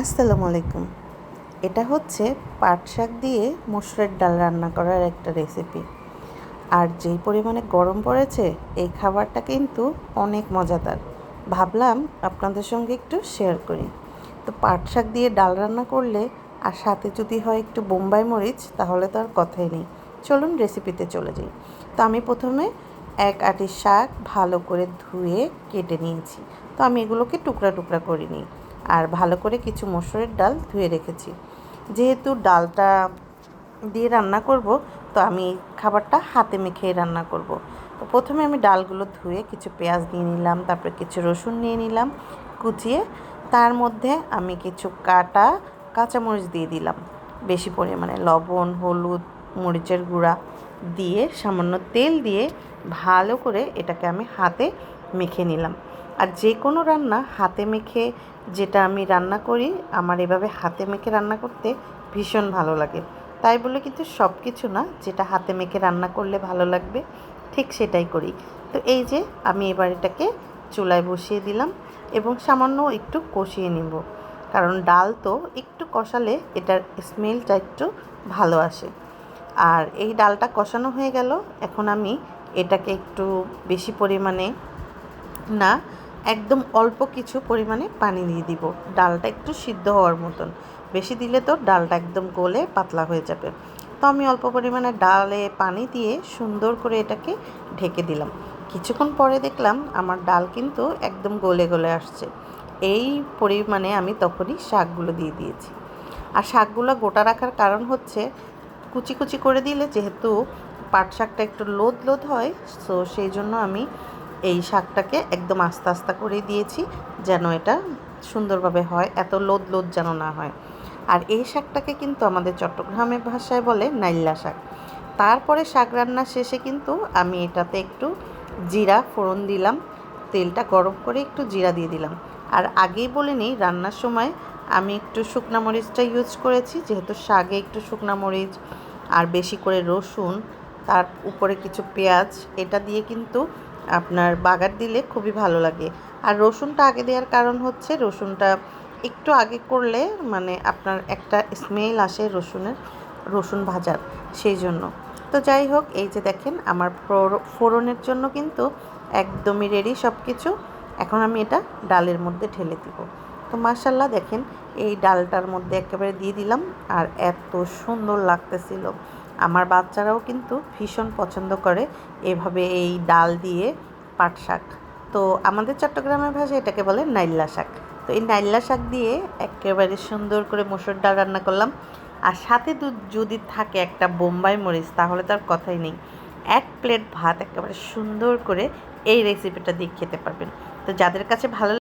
আসসালামু আলাইকুম। এটা হচ্ছে পাট শাক দিয়ে মসুরের ডাল রান্না করার একটা রেসিপি। আর যেই পরিমাণে গরম পড়েছে এই খাবারটা কিন্তু অনেক মজাদার। ভাবলাম আপনাদের সঙ্গে একটু শেয়ার করি। তো পাট শাক দিয়ে ডাল রান্না করলে আর সাথে যদি হয় একটু বোম্বাই মরিচ তাহলে তো আর কথাই নেই। চলুন রেসিপিতে চলে যাই। তো আমি প্রথমে এক আঁটি শাক ভালো করে ধুয়ে কেটে নিয়েছি। তো আমি এগুলোকে টুকরা টুকরা করে নিই। আর ভালো করে কিছু মসুরের ডাল ধুয়ে রেখেছি। যেহেতু ডালটা দিয়ে রান্না করব, তো আমি খাবারটা হাতে মেখে রান্না করব। তো প্রথমে আমি ডালগুলো ধুয়ে কিছু পেঁয়াজ নিয়ে নিলাম, তারপরে কিছু রসুন নিয়ে নিলাম কুচিয়ে। তার মধ্যে আমি কিছু কাটা কাঁচামরিচ দিয়ে দিলাম, বেশি পরিমাণে লবণ, হলুদ, মরিচের গুঁড়া দিয়ে সামান্য তেল দিয়ে ভালো করে এটাকে আমি হাতে মেখে নিলাম। আর যে কোনো রান্না হাতে মেখে যেটা আমি রান্না করি, আমার এভাবে হাতে মেখে রান্না করতে ভীষণ ভালো লাগে। তাই বলে কিন্তু সব কিছু না যেটা হাতে মেখে রান্না করলে ভালো লাগবে ঠিক সেটাই করি। তো এই যে আমি এবার এটাকে চুলায় বসিয়ে দিলাম এবং সামান্য একটু কষিয়ে নিব, কারণ ডাল তো একটু কষালে এটার স্মেলটা একটু ভালো আসে। আর এই ডালটা কষানো হয়ে গেল। এখন আমি এটাকে একটু বেশি পরিমাণে না, একদম অল্প কিছু পরিমাণে পানি দিয়ে দিব, ডালটা একটু সিদ্ধ হওয়ার মতন। বেশি দিলে তো ডালটা একদম গলে পাতলা হয়ে যাবে। তো আমি অল্প পরিমাণে ডালে পানি দিয়ে সুন্দর করে এটাকে ঢেকে দিলাম। কিছুক্ষণ পরে দেখলাম আমার ডাল কিন্তু একদম গলে গলে আসছে। এই পরিমাণে আমি তখনই শাকগুলো দিয়ে দিয়েছি। আর শাকগুলো গোটা রাখার কারণ হচ্ছে কুচি কুচি করে দিলে যেহেতু পাট শাকটা একটু লোদ লোদ হয়, তো সেই জন্য আমি এই শাকটাকে একদম আস্তে আস্তে করে দিয়েছি, যেন এটা সুন্দরভাবে হয়, এত লোদ লোদ যেন না হয়। আর এই শাকটাকে কিন্তু আমাদের চট্টগ্রামের ভাষায় বলে নাইল্লা শাক। তারপরে শাক রান্না শেষে কিন্তু আমি এটাতে একটু জিরা ফোড়ন দিলাম, তেলটা গরম করে একটু জিরা দিয়ে দিলাম। আর আগেই বলে নিই, রান্নার সময় আমি একটু শুকনা মরিচটা ইউজ করেছি, যেহেতু শাকে একটু শুকনা মরিচ আর বেশি করে রসুন, তার উপরে কিছু পেঁয়াজ, এটা দিয়ে কিন্তু আপনার বাগার দিলে খুবই ভালো লাগে। আর রসুনটা আগে দেওয়ার কারণ হচ্ছে রসুনটা একটু আগে করলে মানে আপনার একটা স্মেল আসে রসুন ভাজার, সেই জন্য। তো যাই হোক, এই যে দেখেন আমার ফোড়নের জন্য কিন্তু একদমই রেডি সব কিছু। এখন আমি এটা ডালের মধ্যে ঢেলে দিব। তো মাশাল্লাহ দেখেন এই ডালটার মধ্যে একেবারে দিয়ে দিলাম, আর এত সুন্দর লাগতেছিল। আমার বাচ্চারাও কিন্তু ভীষণ পছন্দ করে এভাবে এই ডাল দিয়ে পাট শাক। তো আমাদের চট্টগ্রামের ভাষায় এটাকে বলে নাইল্লা শাক। তো এই নাইল্লা শাক দিয়ে একেবারে সুন্দর করে মসুর ডাল রান্না করলাম। আর সাথে যদি থাকে একটা বোম্বাই মরিচ তাহলে তার কথাই নেই। এক প্লেট ভাত একেবারে সুন্দর করে এই রেসিপিটা দিয়ে খেতে পারবেন। তো যাদের কাছে ভালো